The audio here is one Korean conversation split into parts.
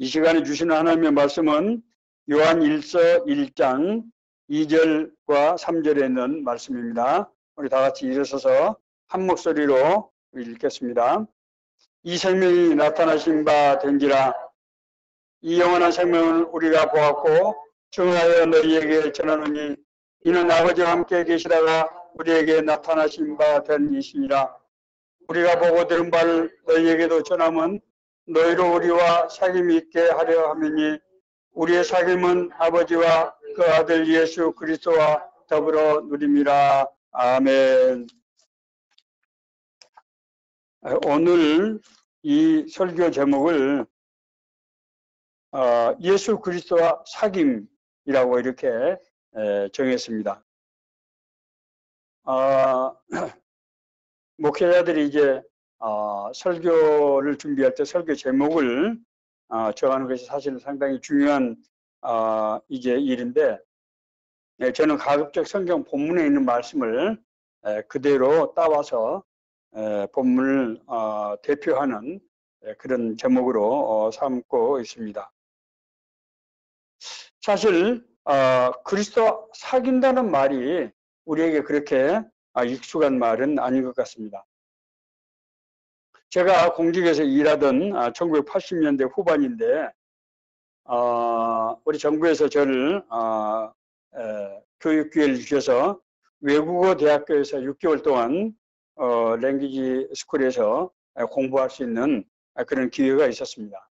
이 시간에 주시는 하나님의 말씀은 요한 1서 1장 2절과 3절에 있는 말씀입니다. 우리 다 같이 일어서서 한 목소리로 읽겠습니다. 이 생명이 나타나신 바 된지라. 이 영원한 생명을 우리가 보았고 증하여 너희에게 전하노니 이는 아버지와 함께 계시다가 우리에게 나타나신 바 된 이시니라. 우리가 보고 들은 바를 너희에게도 전함은 너희로 우리와 사귐이 있게 하려 함이니 우리의 사귐은 아버지와 그 아들 예수 그리스도와 더불어 누림이라. 아멘. 오늘 이 설교 제목을 예수 그리스도와 사귐이라고 이렇게 정했습니다. 목회자들이 이제 설교를 준비할 때 설교 제목을 정하는 것이 사실 상당히 중요한 이제 일인데, 저는 가급적 성경 본문에 있는 말씀을 그대로 따와서 본문을 대표하는 그런 제목으로 삼고 있습니다. 사실 그리스도와 사귄다는 말이 우리에게 그렇게 익숙한 말은 아닌 것 같습니다. 제가 공직에서 일하던 1980년대 후반인데 우리 정부에서 저를 교육 기회를 주셔서 외국어 대학교에서 6개월 동안 랭귀지 스쿨에서 공부할 수 있는 그런 기회가 있었습니다.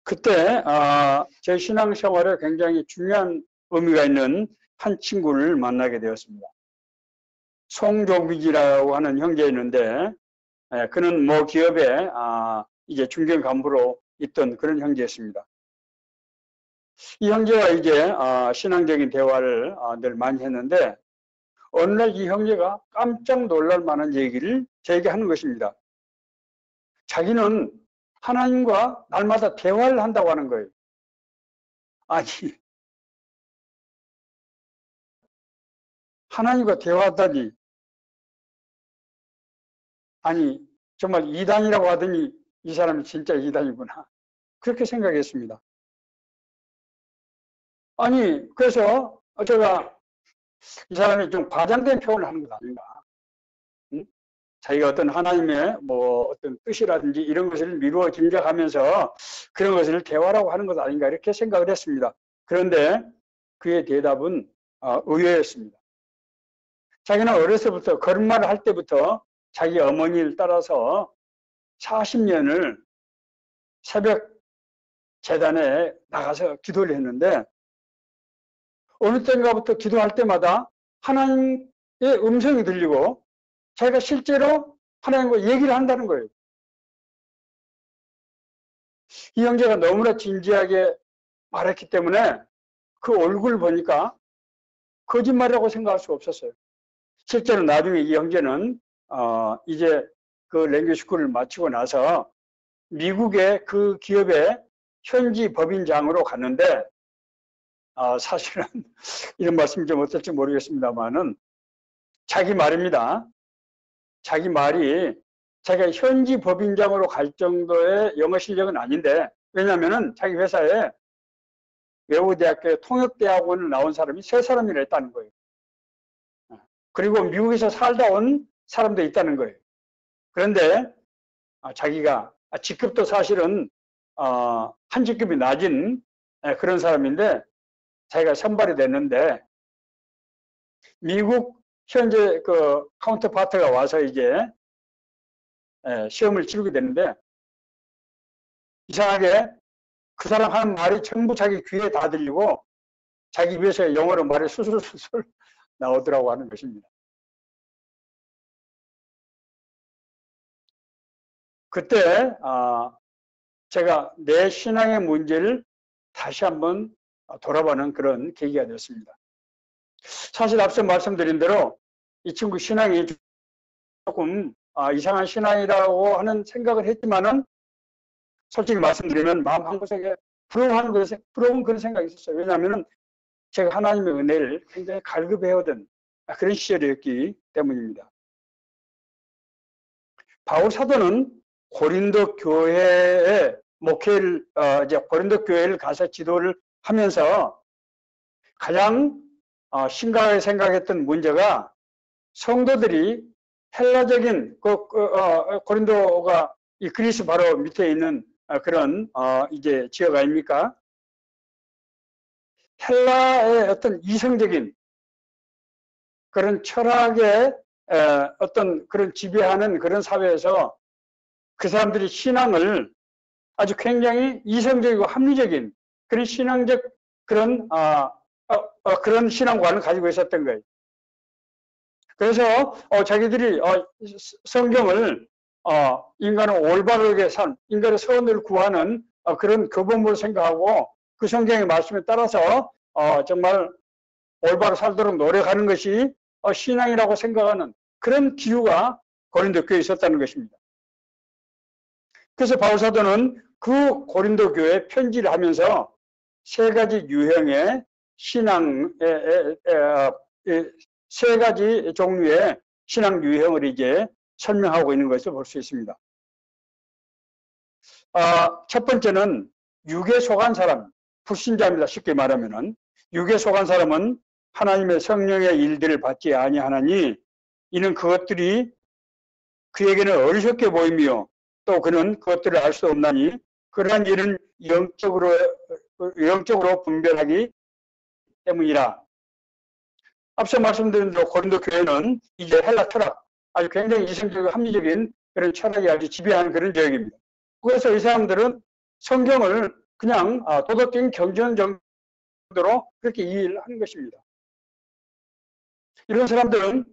그때 제 신앙생활에 굉장히 중요한 의미가 있는 한 친구를 만나게 되었습니다. 송종기지라고 하는 형제가 있는데 그는 모 기업에 이제 중견 간부로 있던 그런 형제였습니다. 이 형제와 이제 신앙적인 대화를 늘 많이 했는데 어느 날 이 형제가 깜짝 놀랄 만한 얘기를 저에게 하는 것입니다. 자기는 하나님과 날마다 대화를 한다고 하는 거예요. 아니, 하나님과 대화하다니. 아니, 정말 이단이라고 하더니 이 사람이 진짜 이단이구나. 그렇게 생각했습니다. 아니, 그래서 제가 이 사람이 좀 과장된 표현을 하는 것 아닌가. 응? 자기가 어떤 하나님의 뭐 어떤 뜻이라든지 이런 것을 미루어 짐작하면서 그런 것을 대화라고 하는 것 아닌가 이렇게 생각을 했습니다. 그런데 그의 대답은 의외였습니다. 자기는 어려서부터 걸음마를 할 때부터 자기 어머니를 따라서 40년을 새벽 재단에 나가서 기도를 했는데 어느 때인가부터 기도할 때마다 하나님의 음성이 들리고 자기가 실제로 하나님과 얘기를 한다는 거예요. 이 형제가 너무나 진지하게 말했기 때문에 그 얼굴을 보니까 거짓말이라고 생각할 수 없었어요. 실제로 나중에 이 형제는 이제 그 랭귀지 스쿨을 마치고 나서 미국의 그 기업의 현지 법인장으로 갔는데 사실은 이런 말씀이 좀 어떨지 모르겠습니다만은 자기 말입니다. 자기 말이 자기가 현지 법인장으로 갈 정도의 영어 실력은 아닌데 왜냐하면은 자기 회사에 외국대학교 통역대학원을 나온 사람이 3사람이나 있다는 거예요. 그리고 미국에서 살다 온 사람도 있다는 거예요. 그런데 자기가 직급도 사실은 한 직급이 낮은 그런 사람인데 자기가 선발이 됐는데 미국 현재 그 카운터파트가 와서 이제 시험을 치르게 되는데 이상하게 그 사람 하는 말이 전부 자기 귀에 다 들리고 자기 입에서 영어로 말이 술술술 나오더라고 하는 것입니다. 그때 제가 내 신앙의 문제를 다시 한번 돌아보는 그런 계기가 되었습니다. 사실 앞서 말씀드린 대로 이 친구 신앙이 조금 이상한 신앙이라고 하는 생각을 했지만은 솔직히 말씀드리면 마음 한구석에 부러운 그런 생각이 있었어요. 왜냐하면 제가 하나님의 은혜를 굉장히 갈급해오던 그런 시절이었기 때문입니다. 바울 사도는 고린도 교회에 목회를 이제 고린도 교회를 가서 지도를 하면서 가장 심각하게 생각했던 문제가 성도들이 헬라적인 고린도가 이 그리스 바로 밑에 있는 그런 이제 지역 아닙니까? 헬라의 어떤 이성적인 그런 철학의 어떤 그런 지배하는 그런 사회에서 그 사람들이 신앙을 아주 굉장히 이성적이고 합리적인 그런 신앙적 그런 그런 신앙관을 가지고 있었던 거예요. 그래서 자기들이 성경을 인간을 올바르게 산, 인간의 선을 구하는 그런 교본으로 생각하고 그 성경의 말씀에 따라서 정말 올바로 살도록 노력하는 것이 신앙이라고 생각하는 그런 기류가 고린도 교회에 있었다는 것입니다. 그래서 바울사도는 그 고린도 교회에 편지를 하면서 세 가지 유형의 신앙, 세 가지 종류의 신앙 유형을 이제 설명하고 있는 것을 볼 수 있습니다. 첫 번째는 육에 속한 사람, 불신자입니다. 쉽게 말하면은 육에 속한 사람은 하나님의 성령의 일들을 받지 아니하나니 이는 그것들이 그에게는 어리석게 보이며 또 그는 그것들을 알 수 없나니 그러한 일은 영적으로 분별하기 때문이라. 앞서 말씀드린 대로 고린도 교회는 이제 헬라 철학, 아주 굉장히 이성적이고 합리적인 그런 철학이 아주 지배하는 그런 지역입니다. 그래서 이 사람들은 성경을 그냥 도덕적인 경전 정도로 그렇게 이해를 하는 것입니다. 이런 사람들은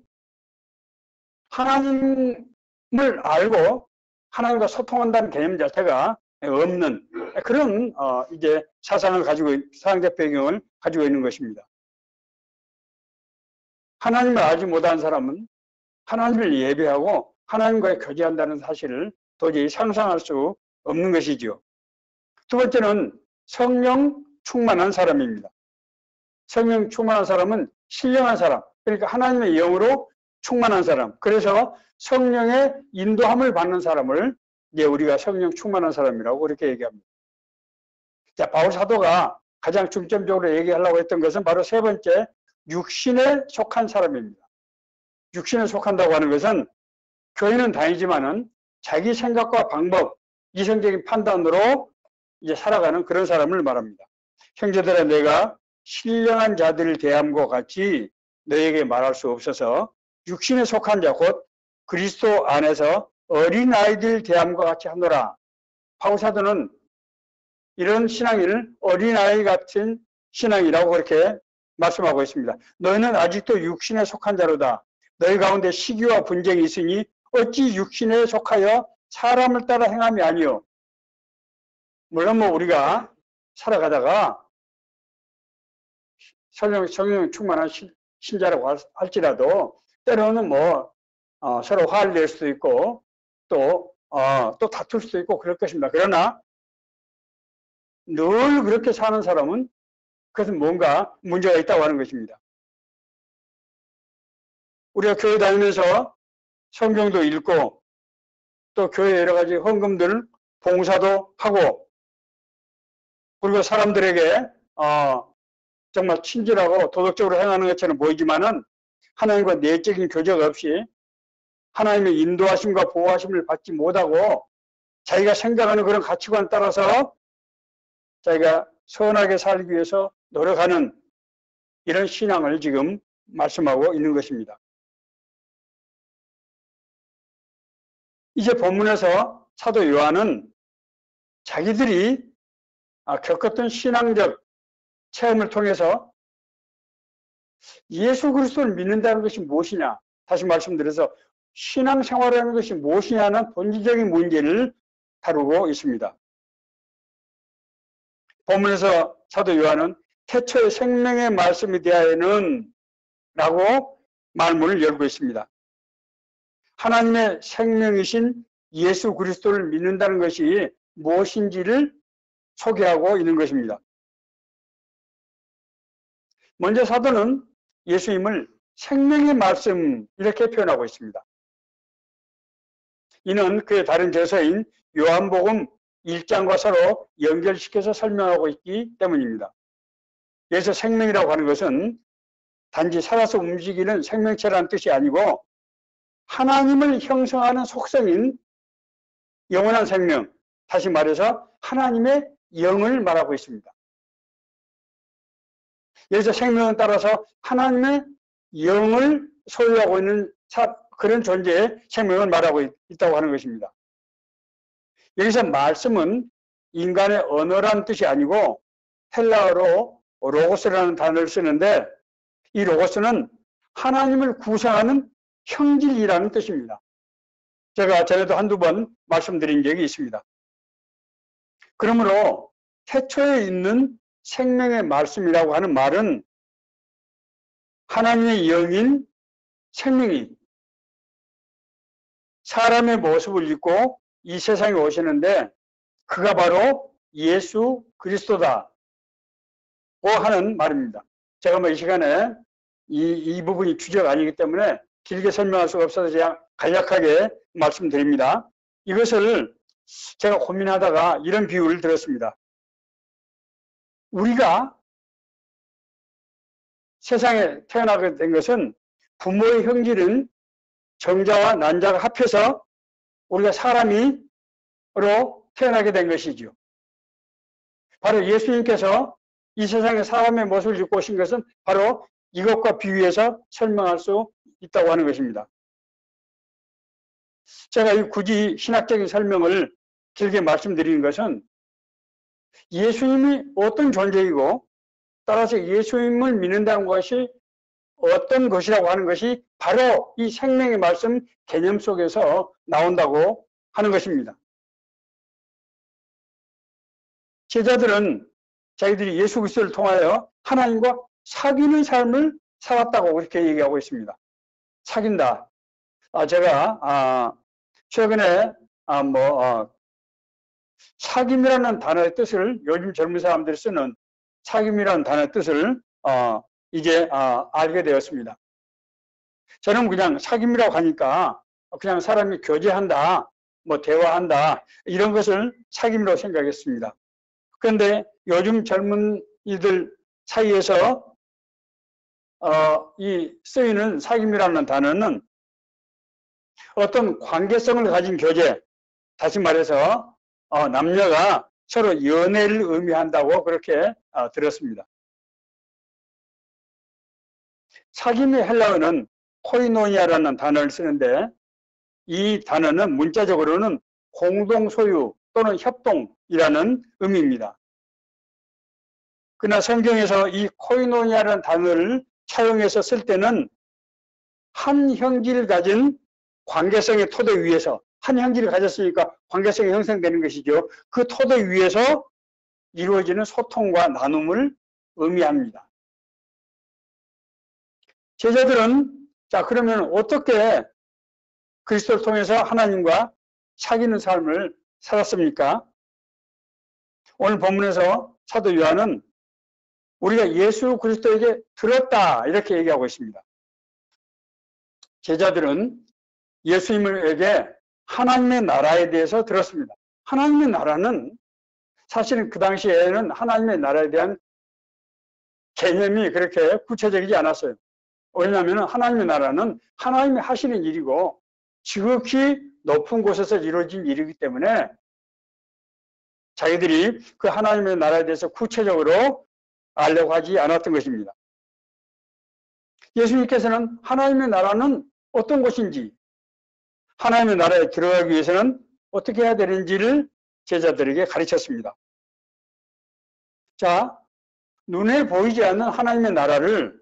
하나님을 알고 하나님과 소통한다는 개념 자체가 없는 그런 이제 사상을 가지고 사상적 배경을 가지고 있는 것입니다. 하나님을 알지 못한 사람은 하나님을 예배하고 하나님과의 교제한다는 사실을 도저히 상상할 수 없는 것이죠. 두 번째는 성령 충만한 사람입니다. 성령 충만한 사람은 신령한 사람, 그러니까 하나님의 영으로 충만한 사람. 그래서 성령의 인도함을 받는 사람을 이제 우리가 성령 충만한 사람이라고 그렇게 얘기합니다. 자, 바울 사도가 가장 중점적으로 얘기하려고 했던 것은 바로 세 번째, 육신에 속한 사람입니다. 육신에 속한다고 하는 것은 교회는 다니지만은 자기 생각과 방법, 이성적인 판단으로 이제 살아가는 그런 사람을 말합니다. 형제들아, 내가 신령한 자들을 대함과 같이 너에게 말할 수 없어서 육신에 속한 자, 곧 그리스도 안에서 어린아이들 대함과 같이 하노라. 바울 사도는 이런 신앙을 어린아이 같은 신앙이라고 그렇게 말씀하고 있습니다. 너희는 아직도 육신에 속한 자로다. 너희 가운데 시기와 분쟁이 있으니 어찌 육신에 속하여 사람을 따라 행함이 아니요. 물론 우리가 살아가다가 성령 충만한 신자라고 할지라도 때로는 서로 화를 낼 수도 있고 또 다툴 수도 있고 그럴 것입니다. 그러나 늘 그렇게 사는 사람은 그것은 뭔가 문제가 있다고 하는 것입니다. 우리가 교회 다니면서 성경도 읽고 또 교회 여러 가지 헌금들 봉사도 하고 그리고 사람들에게 정말 친절하고 도덕적으로 행하는 것처럼 보이지만은 하나님과 내적인 교제가 없이 하나님의 인도하심과 보호하심을 받지 못하고 자기가 생각하는 그런 가치관에 따라서 자기가 선하게 살기 위해서 노력하는 이런 신앙을 지금 말씀하고 있는 것입니다. 이제 본문에서 사도 요한은 자기들이 겪었던 신앙적 체험을 통해서 예수 그리스도를 믿는다는 것이 무엇이냐, 다시 말씀드려서 신앙생활이라는 것이 무엇이냐는 본질적인 문제를 다루고 있습니다. 본문에서 사도 요한은 태초의 생명의 말씀에 대하여는 라고 말문을 열고 있습니다. 하나님의 생명이신 예수 그리스도를 믿는다는 것이 무엇인지를 소개하고 있는 것입니다. 먼저 사도는 예수님을 생명의 말씀 이렇게 표현하고 있습니다. 이는 그의 다른 저서인 요한복음 일장과 서로 연결시켜서 설명하고 있기 때문입니다. 여기서 생명이라고 하는 것은 단지 살아서 움직이는 생명체라는 뜻이 아니고 하나님을 형성하는 속성인 영원한 생명, 다시 말해서 하나님의 영을 말하고 있습니다. 여기서 생명은 따라서 하나님의 영을 소유하고 있는 그런 존재의 생명을 말하고 있다고 하는 것입니다. 여기서 말씀은 인간의 언어라는 뜻이 아니고 헬라어로 로고스라는 단어를 쓰는데 이 로고스는 하나님을 구성하는 형질이라는 뜻입니다. 제가 전에도 한두 번 말씀드린 적이 있습니다. 그러므로 태초에 있는 생명의 말씀이라고 하는 말은 하나님의 영인 생명이 사람의 모습을 입고 이 세상에 오시는데 그가 바로 예수 그리스도다고 하는 말입니다. 제가 이 시간에 이 부분이 주제가 아니기 때문에 길게 설명할 수가 없어서 제가 간략하게 말씀드립니다. 이것을 제가 고민하다가 이런 비유를 들었습니다. 우리가 세상에 태어나게 된 것은 부모의 형질은 정자와 난자가 합해서 우리가 사람으로 태어나게 된 것이죠. 바로 예수님께서 이 세상에 사람의 모습을 입고 오신 것은 바로 이것과 비유해서 설명할 수 있다고 하는 것입니다. 제가 굳이 신학적인 설명을 길게 말씀드리는 것은 예수님이 어떤 존재이고 따라서 예수님을 믿는다는 것이 어떤 것이라고 하는 것이 바로 이 생명의 말씀 개념 속에서 나온다고 하는 것입니다. 제자들은 자기들이 예수 그리스도를 통하여 하나님과 사귀는 삶을 살았다고 그렇게 얘기하고 있습니다. 사귄다. 제가 최근에 사귐이라는 단어의 뜻을 요즘 젊은 사람들이 쓰는 사귐이라는 단어의 뜻을 이제 알게 되었습니다. 저는 그냥 사귐이라고 하니까 그냥 사람이 교제한다, 대화한다 이런 것을 사귐이라고 생각했습니다. 그런데 요즘 젊은이들 사이에서 이 쓰이는 사귐이라는 단어는 어떤 관계성을 가진 교제, 다시 말해서 남녀가 서로 연애를 의미한다고 그렇게 들었습니다. 사귐의 헬라어는 코이노니아라는 단어를 쓰는데 이 단어는 문자적으로는 공동 소유 또는 협동이라는 의미입니다. 그러나 성경에서 이 코이노니아라는 단어를 차용해서 쓸 때는 한 형질을 가진 관계성의 토대 위에서 한 형질을 가졌으니까 관계성이 형성되는 것이죠. 그 토대 위에서 이루어지는 소통과 나눔을 의미합니다. 제자들은 그러면 어떻게 그리스도를 통해서 하나님과 사귀는 삶을 살았습니까? 오늘 본문에서 사도 요한은 우리가 예수 그리스도에게 들었다 이렇게 얘기하고 있습니다. 제자들은 예수님에게 하나님의 나라에 대해서 들었습니다. 하나님의 나라는 사실은 그 당시에는 하나님의 나라에 대한 개념이 그렇게 구체적이지 않았어요. 왜냐하면 하나님의 나라는 하나님이 하시는 일이고 지극히 높은 곳에서 이루어진 일이기 때문에 자기들이 그 하나님의 나라에 대해서 구체적으로 알려고 하지 않았던 것입니다. 예수님께서는 하나님의 나라는 어떤 곳인지, 하나님의 나라에 들어가기 위해서는 어떻게 해야 되는지를 제자들에게 가르쳤습니다. 눈에 보이지 않는 하나님의 나라를,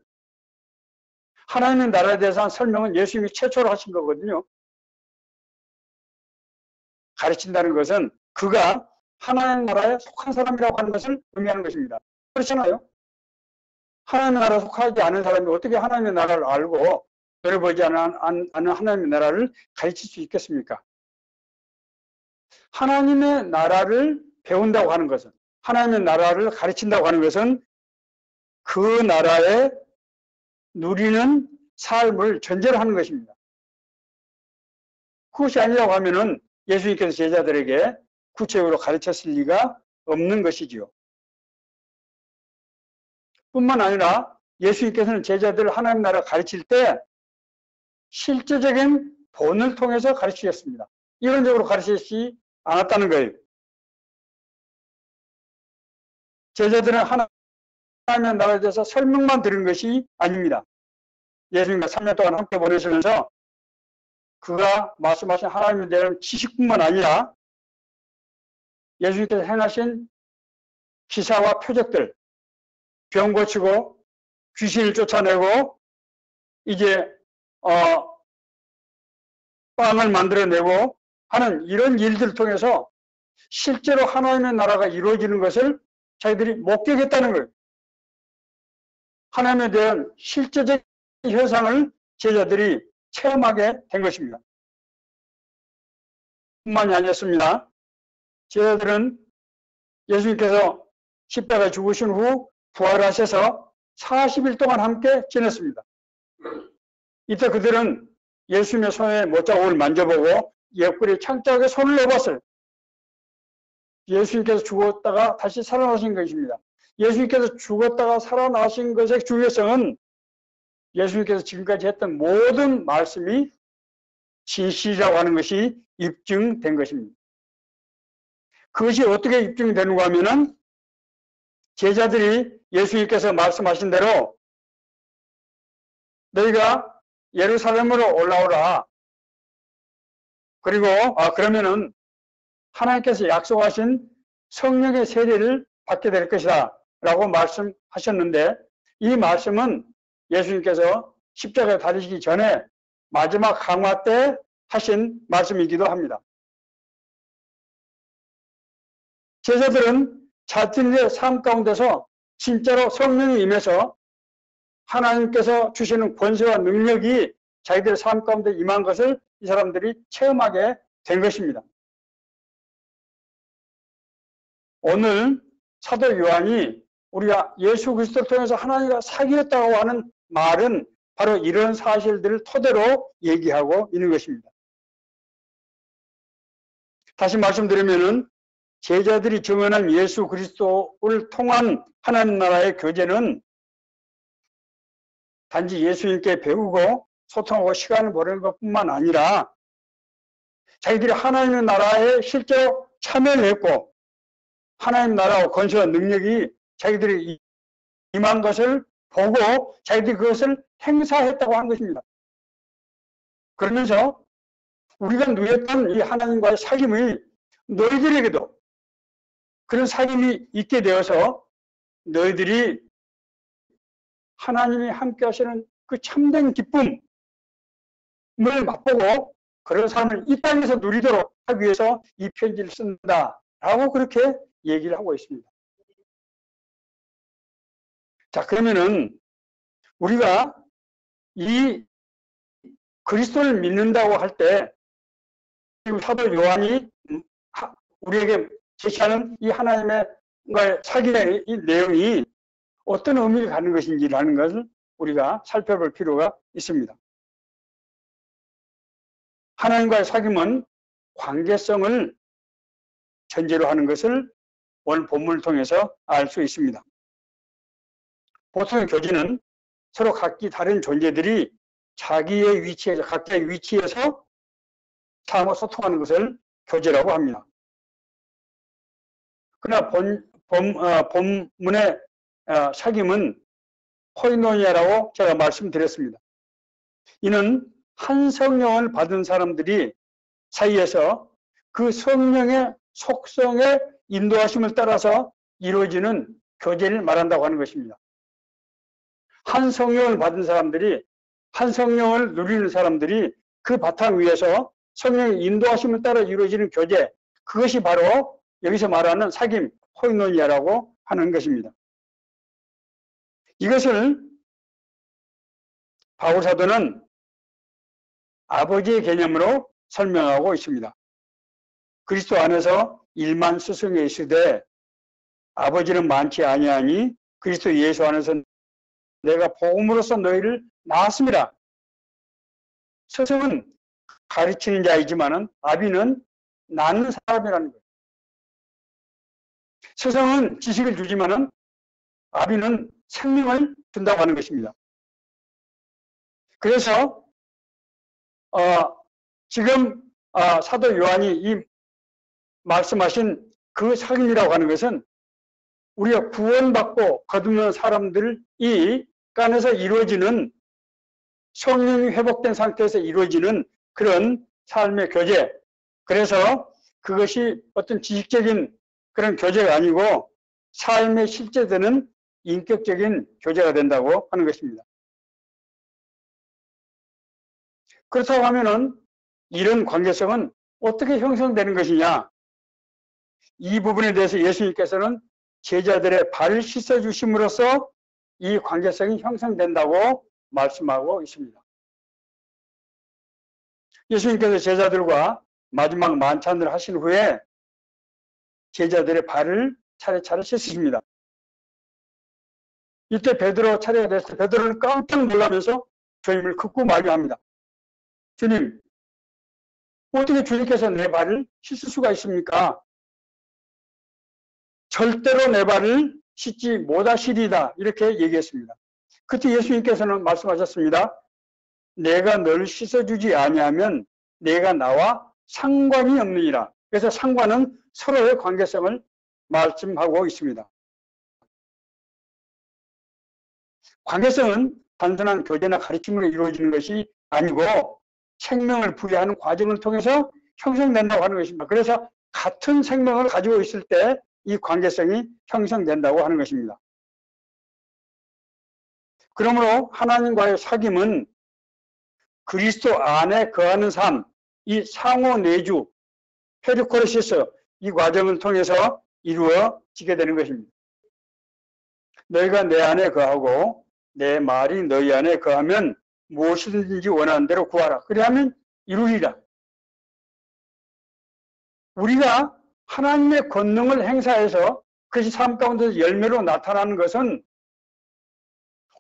하나님의 나라에 대해서 한 설명은 예수님이 최초로 하신 거거든요. 가르친다는 것은 그가 하나님의 나라에 속한 사람이라고 하는 것을 의미하는 것입니다. 그렇잖아요. 하나님의 나라에 속하지 않은 사람이 어떻게 하나님의 나라를 알고 들어보지 않은 하나님의 나라를 가르칠 수 있겠습니까? 하나님의 나라를 배운다고 하는 것은, 하나님의 나라를 가르친다고 하는 것은 그 나라에 누리는 삶을 전제로 하는 것입니다. 그것이 아니라고 하면은 예수님께서 제자들에게 구체적으로 가르쳤을 리가 없는 것이지요. 뿐만 아니라 예수님께서는 제자들을 하나님 나라 가르칠 때 실제적인 본을 통해서 가르치셨습니다. 이론적으로 가르치지 않았다는 거예요. 제자들은 하나님의 나라에 대해서 설명만 들은 것이 아닙니다. 예수님과 3년 동안 함께 보내시면서 그가 말씀하신 하나님에 대한 지식뿐만 아니라 예수님께서 행하신 기사와 표적들, 병 고치고 귀신을 쫓아내고 이제 빵을 만들어내고 하는 이런 일들을 통해서 실제로 하나님의 나라가 이루어지는 것을 자기들이 목격했다는 거예요. 하나님에 대한 실제적 현상을 제자들이 체험하게 된 것입니다. 뿐만이 아니었습니다. 제자들은 예수님께서 십자가에 죽으신 후 부활하셔서 40일 동안 함께 지냈습니다. 이때 그들은 예수님의 손에 못자국을 만져보고 옆구리에 창자하게 손을 내봤어요. 예수님께서 죽었다가 다시 살아나신 것입니다. 예수님께서 죽었다가 살아나신 것의 중요성은 예수님께서 지금까지 했던 모든 말씀이 진실이라고 하는 것이 입증된 것입니다. 그것이 어떻게 입증되는가 하면은 제자들이 예수님께서 말씀하신 대로 너희가 예루살렘으로 올라오라. 그리고 그러면은 하나님께서 약속하신 성령의 세례를 받게 될 것이다 라고 말씀하셨는데 이 말씀은 예수님께서 십자가에 달리시기 전에 마지막 강화 때 하신 말씀이기도 합니다. 제자들은 자신의 삶 가운데서 진짜로 성령이 임해서 하나님께서 주시는 권세와 능력이 자기들의 삶 가운데 임한 것을 이 사람들이 체험하게 된 것입니다. 오늘 사도 요한이 우리가 예수 그리스도를 통해서 하나님과 사귀었다고 하는 말은 바로 이런 사실들을 토대로 얘기하고 있는 것입니다. 다시 말씀드리면은 제자들이 증언한 예수 그리스도를 통한 하나님 나라의 교제는 단지 예수님께 배우고 소통하고 시간을 보내는 것뿐만 아니라 자기들이 하나님의 나라에 실제로 참여를 했고 하나님 나라와 권세와 능력이 자기들이 임한 것을 보고 자기들이 그것을 행사했다고 하는 것입니다. 그러면서 우리가 누렸던 이 하나님과의 사귐이 너희들에게도 그런 사귐이 있게 되어서 너희들이 하나님이 함께 하시는 그 참된 기쁨을 맛보고 그런 삶을 이 땅에서 누리도록 하기 위해서 이 편지를 쓴다라고 그렇게 얘기를 하고 있습니다. 자, 그러면은 우리가 이 그리스도를 믿는다고 할 때 사도 요한이 우리에게 제시하는 이 하나님의 사귐의 이 내용이 어떤 의미를 갖는 것인지라는 것을 우리가 살펴볼 필요가 있습니다. 하나님과의 사귐은 관계성을 전제로 하는 것을 오늘 본문을 통해서 알 수 있습니다. 보통의 교제는 서로 각기 다른 존재들이 자기의 위치에서 각자의 위치에서 상호 소통하는 것을 교제라고 합니다. 그러나 본문의 사귐은 코이노니아라고 제가 말씀드렸습니다. 이는 한 성령을 받은 사람들이 사이에서 그 성령의 속성의 인도하심을 따라서 이루어지는 교제를 말한다고 하는 것입니다. 한 성령을 받은 사람들이 한 성령을 누리는 사람들이 그 바탕 위에서 성령의 인도하심을 따라 이루어지는 교제, 그것이 바로 여기서 말하는 사귐, 코이노니아라고 하는 것입니다. 이것을 바울 사도는 아버지의 개념으로 설명하고 있습니다. 그리스도 안에서 일만 스승이 있으되 아버지는 많지 아니하니 그리스도 예수 안에서 내가 복음으로써 너희를 낳았습니다. 스승은 가르치는 자이지만은 아비는 낳는 사람이라는 거예요. 스승은 지식을 주지만은 아비는 생명을 준다고 하는 것입니다. 그래서 지금 사도 요한이 이 말씀하신 그 삶이라고 하는 것은 우리가 구원받고 거듭난 사람들이 간에서 이루어지는 성령이 회복된 상태에서 이루어지는 그런 삶의 교제. 그래서 그것이 어떤 지식적인 그런 교제가 아니고 삶에 실제되는 인격적인 교제가 된다고 하는 것입니다. 그렇다고 하면은 이런 관계성은 어떻게 형성되는 것이냐? 이 부분에 대해서 예수님께서는 제자들의 발을 씻어 주심으로써 이 관계성이 형성된다고 말씀하고 있습니다. 예수님께서 제자들과 마지막 만찬을 하신 후에 제자들의 발을 차례차례 씻으십니다. 이때 베드로 차례가 됐을 때 베드로는 깜짝 놀라면서 주님을 긋고 만류합니다. 주님, 어떻게 주님께서 내 발을 씻을 수가 있습니까? 절대로 내 발을 씻지 못하시리다 이렇게 얘기했습니다. 그때 예수님께서는 말씀하셨습니다. 내가 너를 씻어주지 아니하면 내가 나와 상관이 없느니라. 그래서 상관은 서로의 관계성을 말씀하고 있습니다. 관계성은 단순한 교제나 가르침으로 이루어지는 것이 아니고 생명을 부여하는 과정을 통해서 형성된다고 하는 것입니다. 그래서 같은 생명을 가지고 있을 때 이 관계성이 형성된다고 하는 것입니다. 그러므로 하나님과의 사귐은 그리스도 안에 거하는 삶, 이 상호 내주, 페르코레시스 이 과정을 통해서 이루어지게 되는 것입니다. 너희가 내 안에 거하고 내 말이 너희 안에 거하면 무엇이든지 원하는 대로 구하라. 그리하면 이루리라. 우리가 하나님의 권능을 행사해서 그것이 삶 가운데서 열매로 나타나는 것은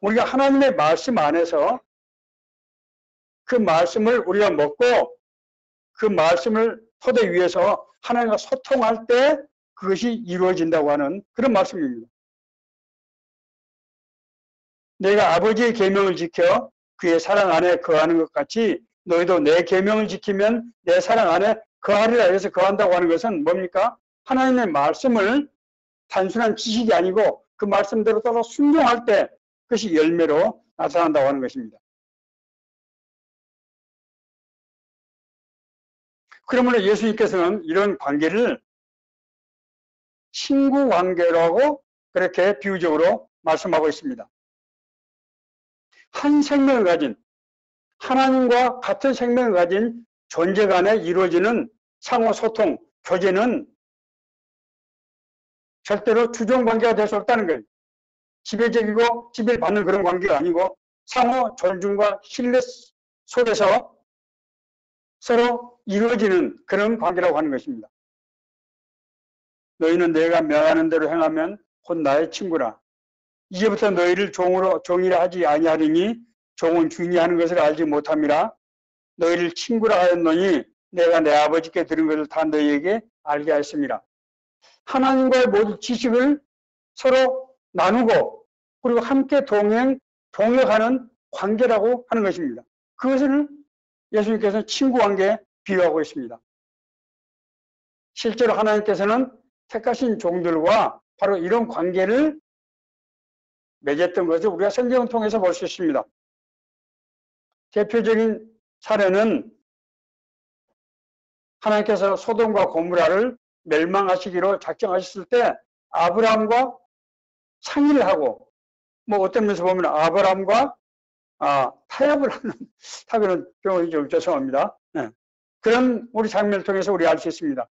우리가 하나님의 말씀 안에서 그 말씀을 우리가 먹고 그 말씀을 토대 위에서 하나님과 소통할 때 그것이 이루어진다고 하는 그런 말씀입니다. 내가 아버지의 계명을 지켜 그의 사랑 안에 거하는 것 같이 너희도 내 계명을 지키면 내 사랑 안에 거하리라 해서 거한다고 하는 것은 뭡니까? 하나님의 말씀을 단순한 지식이 아니고 그 말씀대로 따라 순종할 때 그것이 열매로 나타난다고 하는 것입니다. 그러므로 예수님께서는 이런 관계를 친구 관계라고 그렇게 비유적으로 말씀하고 있습니다. 한 생명을 가진 하나님과 같은 생명을 가진 존재 간에 이루어지는 상호소통, 교제는 절대로 주종관계가 될 수 없다는 거예요. 지배적이고 지배받는 그런 관계가 아니고 상호 존중과 신뢰 속에서 서로 이루어지는 그런 관계라고 하는 것입니다. 너희는 내가 명하는 대로 행하면 곧 나의 친구라. 이제부터 너희를 종이라 하지 아니하리니 종은 주인이 하는 것을 알지 못함이라. 너희를 친구라 하였노니 내가 내 아버지께 들은 것을 다 너희에게 알게 하였습니다. 하나님과의 모든 지식을 서로 나누고 그리고 함께 동역하는 관계라고 하는 것입니다. 그것을 예수님께서는 친구 관계에 비유하고 있습니다. 실제로 하나님께서는 택하신 종들과 바로 이런 관계를 맺었던 것을 우리가 성경을 통해서 볼 수 있습니다. 대표적인 사례는 하나님께서 소돔과 고모라를 멸망하시기로 작정하셨을 때 아브라함과 상의를 하고 어떤 면에서 보면 아브라함과 타협을 하는 타협은 경우가 좀 죄송합니다. 네. 그런 우리 장면을 통해서 우리가 알 수 있습니다.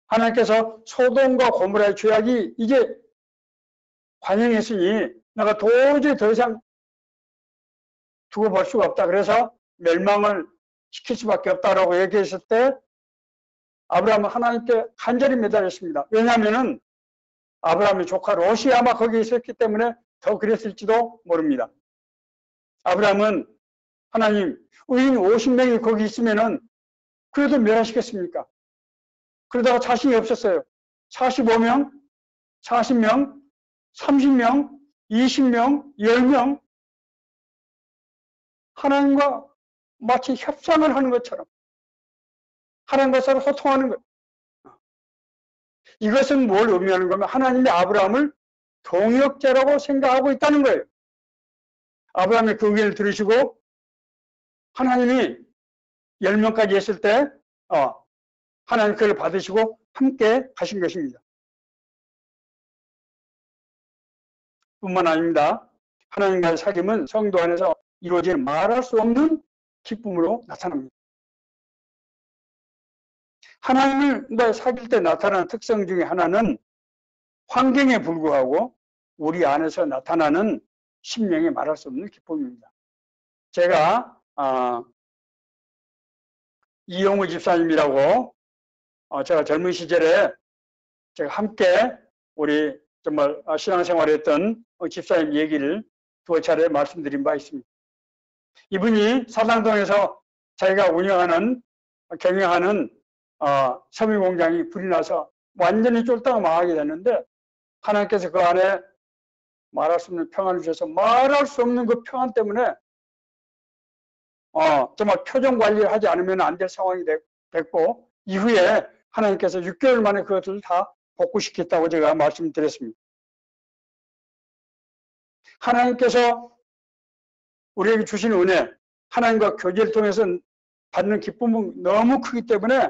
하나님께서 소돔과 고모라의 죄악이 이제 관영했으니 내가 도저히 더 이상 두고 볼 수가 없다. 그래서 멸망을 시킬 수밖에 없다라고 얘기했을 때 아브라함은 하나님께 간절히 매달렸습니다. 왜냐하면은 아브라함의 조카 롯이 아마 거기에 있었기 때문에 더 그랬을지도 모릅니다. 아브라함은 하나님, 의인 50명이 거기 있으면은 그래도 멸하시겠습니까? 그러다가 자신이 없었어요. 45명 40명, 30명, 20명, 10명 하나님과 마치 협상을 하는 것처럼 하나님과 서로 소통하는 것. 이것은 뭘 의미하는 거면 하나님이 아브라함을 동역자라고 생각하고 있다는 거예요. 아브라함의 그 의견을 들으시고 하나님이 10명까지 했을 때 하나님 그를 받으시고 함께 가신 것입니다. 뿐만 아닙니다. 하나님과의 사귐은 성도 안에서 이루어지는 말할 수 없는 기쁨으로 나타납니다. 하나님을 사귈 때 나타나는 특성 중에 하나는 환경에 불구하고 우리 안에서 나타나는 심령에 말할 수 없는 기쁨입니다. 제가 이용우 집사님이라고 제가 젊은 시절에 제가 함께 우리 정말 신앙생활했던 집사님 얘기를 두어 차례 말씀드린 바 있습니다. 이분이 사당동에서 자기가 경영하는 섬유공장이 불이 나서 완전히 쫄딱 망하게 됐는데 하나님께서 그 안에 말할 수 없는 평안을 주셔서 말할 수 없는 그 평안 때문에 정말 표정 관리를 하지 않으면 안 될 상황이 됐고 이후에 하나님께서 6개월 만에 그것을 다 복구시켰다고 제가 말씀드렸습니다. 하나님께서 우리에게 주신 은혜, 하나님과 교제를 통해서 받는 기쁨은 너무 크기 때문에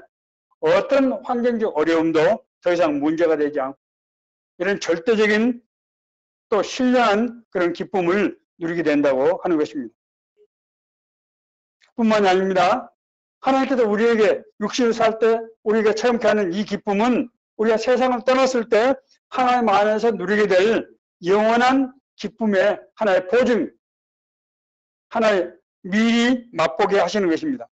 어떤 환경적 어려움도 더 이상 문제가 되지 않고 이런 절대적인 또 신령한 그런 기쁨을 누리게 된다고 하는 것입니다. 뿐만이 아닙니다. 하나님께서 우리에게 육신을 살 때 우리가 체험케 하는 이 기쁨은 우리가 세상을 떠났을 때 하나님 안에서 누리게 될 영원한 기쁨의 하나의 보증, 하나의 미리 맛보게 하시는 것입니다.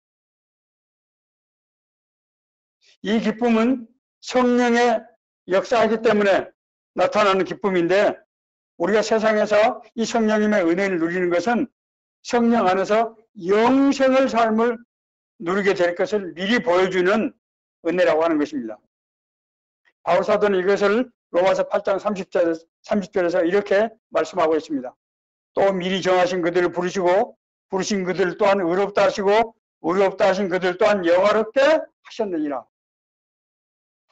이 기쁨은 성령의 역사이기 때문에 나타나는 기쁨인데 우리가 세상에서 이 성령님의 은혜를 누리는 것은 성령 안에서 영생의 삶을 누리게 될 것을 미리 보여주는 은혜라고 하는 것입니다. 바울사도는 이것을 로마서 8장 30절에서 이렇게 말씀하고 있습니다. 또 미리 정하신 그들을 부르시고 부르신 그들 또한 의롭다 하시고 의롭다 하신 그들 또한 영화롭게 하셨느니라.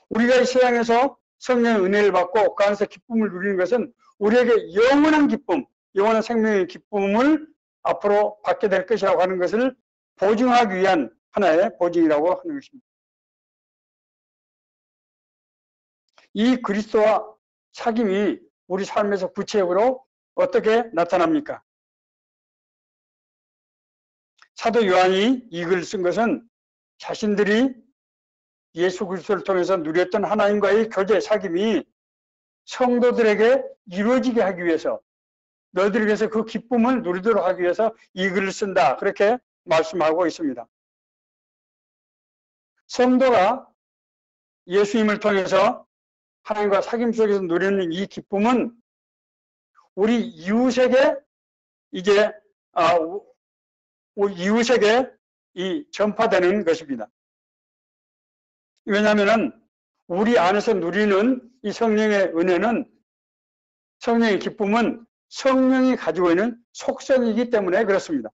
우리가 이 세상에서 성령의 은혜를 받고 그 안에서 기쁨을 누리는 것은 우리에게 영원한 기쁨, 영원한 생명의 기쁨을 앞으로 받게 될 것이라고 하는 것을 보증하기 위한 하나의 보증이라고 하는 것입니다. 이 그리스도와 사귐이 우리 삶에서 구체적으로 어떻게 나타납니까? 사도 요한이 이 글을 쓴 것은 자신들이 예수 그리스도를 통해서 누렸던 하나님과의 교제, 사귐이 성도들에게 이루어지게 하기 위해서 너희들에게서 그 기쁨을 누리도록 하기 위해서 이 글을 쓴다. 그렇게 말씀하고 있습니다. 성도가 예수님을 통해서 하나님과 사귐 속에서 누리는 이 기쁨은 우리 이웃에게 이제 우리 이웃에게 전파되는 것입니다. 왜냐하면 우리 안에서 누리는 이 성령의 은혜는 성령의 기쁨은 성령이 가지고 있는 속성이기 때문에 그렇습니다.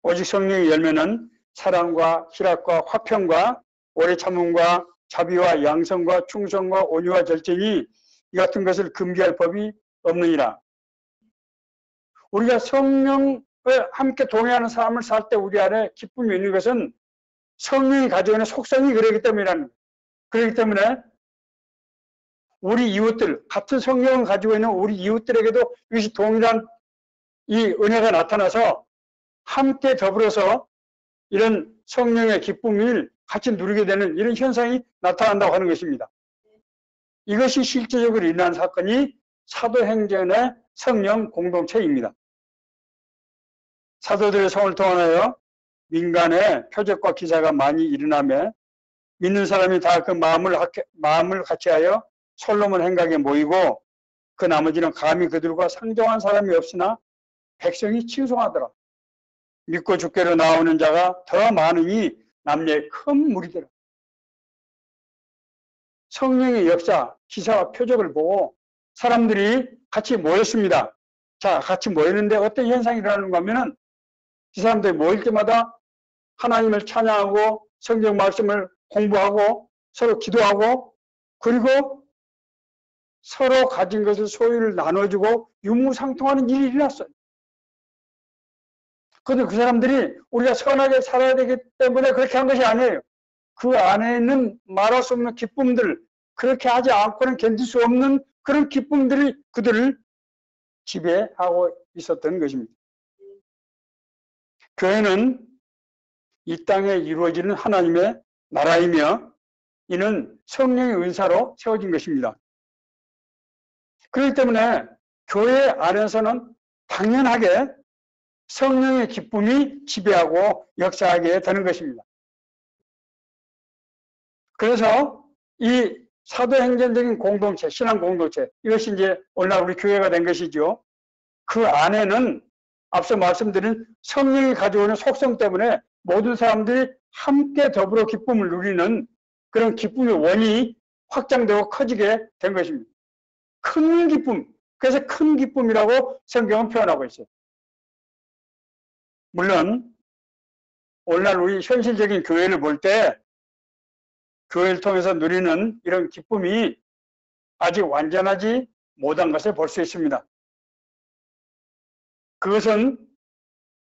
오직 성령이 열매는 사랑과 희락과 화평과 오래 참음과 자비와 양성과 충성과 온유와 절제니 이 같은 것을 금기할 법이 없느니라. 우리가 성령을 함께 동행하는 삶을 살 때 우리 안에 기쁨이 있는 것은 성령이 가지고 있는 속성이 그러기 때문이라는 거예요. 그렇기 때문에 우리 이웃들, 같은 성령을 가지고 있는 우리 이웃들에게도 이것이 동일한 이 은혜가 나타나서 함께 더불어서 이런 성령의 기쁨을 같이 누리게 되는 이런 현상이 나타난다고 하는 것입니다. 이것이 실제적으로 일어난 사건이 사도행전의 성령 공동체입니다. 사도들의 성을 통하여 민간의 표적과 기사가 많이 일어나며 믿는 사람이 다 그 마음을 같이하여 솔로몬 행각에 모이고 그 나머지는 감히 그들과 상종한 사람이 없으나 백성이 칭송하더라. 믿고 주께로 나오는 자가 더 많으니 남녀의 큰 무리더라. 성령의 역사, 기사와 표적을 보고 사람들이 같이 모였습니다. 자, 같이 모였는데 어떤 현상이 일어나는가 하면은 이 사람들이 모일 때마다 하나님을 찬양하고 성경 말씀을 공부하고 서로 기도하고 그리고 서로 가진 것을 소유를 나눠주고 유무상통하는 일이 일어났어요. 그런데 그 사람들이 우리가 선하게 살아야 되기 때문에 그렇게 한 것이 아니에요. 그 안에 있는 말할 수 없는 기쁨들, 그렇게 하지 않고는 견딜 수 없는 그런 기쁨들이 그들을 지배하고 있었던 것입니다. 교회는 이 땅에 이루어지는 하나님의 나라이며 이는 성령의 은사로 세워진 것입니다. 그렇기 때문에 교회 안에서는 당연하게 성령의 기쁨이 지배하고 역사하게 되는 것입니다. 그래서 이 사도행전적인 공동체, 신앙 공동체, 이것이 이제 오늘날 우리 교회가 된 것이죠. 그 안에는 앞서 말씀드린 성령이 가져오는 속성 때문에 모든 사람들이 함께 더불어 기쁨을 누리는 그런 기쁨의 원이 확장되고 커지게 된 것입니다. 큰 기쁨, 그래서 큰 기쁨이라고 성경은 표현하고 있어요. 물론 오늘날 우리 현실적인 교회를 볼 때 교회를 통해서 누리는 이런 기쁨이 아직 완전하지 못한 것을 볼 수 있습니다. 그것은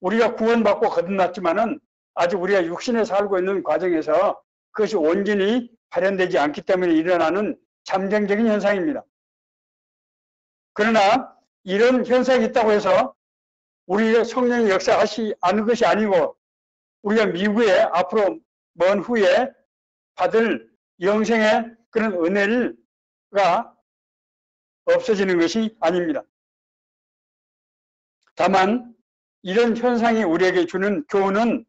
우리가 구원받고 거듭났지만은 아직 우리가 육신에 살고 있는 과정에서 그것이 온전히 발현되지 않기 때문에 일어나는 잠정적인 현상입니다. 그러나 이런 현상이 있다고 해서 우리의 성령의 역사하지 않은 것이 아니고 우리가 미국에 앞으로 먼 후에 받을 영생의 그런 은혜가 없어지는 것이 아닙니다. 다만 이런 현상이 우리에게 주는 교훈은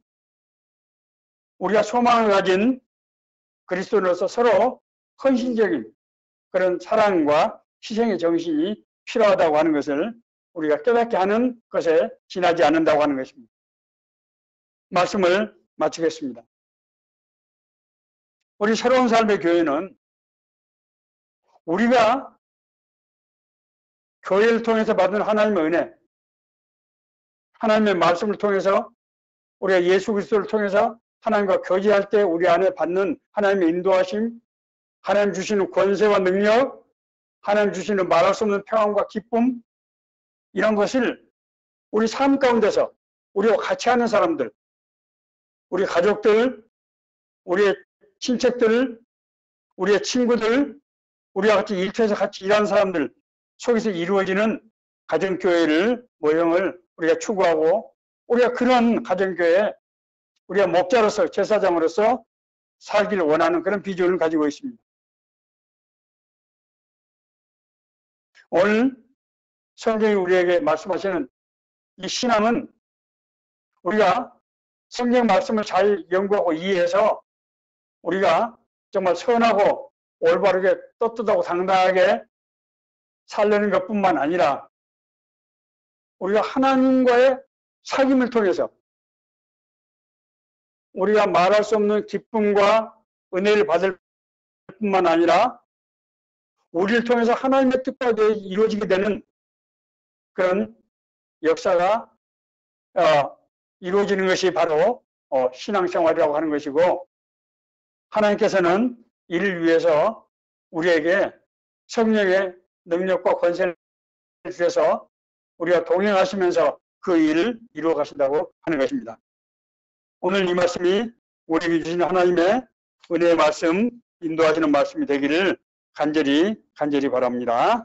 우리가 소망을 가진 그리스도인으로서 서로 헌신적인 그런 사랑과 희생의 정신이 필요하다고 하는 것을 우리가 깨닫게 하는 것에 지나지 않는다고 하는 것입니다. 말씀을 마치겠습니다. 우리 새로운 삶의 교회는 우리가 교회를 통해서 받은 하나님의 은혜, 하나님의 말씀을 통해서 우리가 예수 그리스도를 통해서 하나님과 교제할 때 우리 안에 받는 하나님의 인도하심, 하나님 주시는 권세와 능력, 하나님 주시는 말할 수 없는 평안과 기쁨, 이런 것을 우리 삶 가운데서 우리와 같이 하는 사람들, 우리 가족들, 우리의 친척들, 우리의 친구들, 우리와 같이 일터에서 같이 일하는 사람들 속에서 이루어지는 가정교회를 모형을 우리가 추구하고 우리가 그런 가정교회, 우리가 목자로서 제사장으로서 살기를 원하는 그런 비전을 가지고 있습니다. 오늘 성경이 우리에게 말씀하시는 이 신앙은 우리가 성경 말씀을 잘 연구하고 이해해서 우리가 정말 선하고 올바르게 떳떳하고 당당하게 살려는 것뿐만 아니라 우리가 하나님과의 사귐을 통해서 우리가 말할 수 없는 기쁨과 은혜를 받을 뿐만 아니라 우리를 통해서 하나님의 뜻과 이루어지게 되는 그런 역사가 이루어지는 것이 바로 신앙생활이라고 하는 것이고 하나님께서는 이를 위해서 우리에게 성령의 능력과 권세를 주셔서 우리가 동행하시면서 그 일을 이루어 가신다고 하는 것입니다. 오늘 이 말씀이 우리에게 주신 하나님의 은혜의 말씀, 인도하시는 말씀이 되기를 간절히 바랍니다.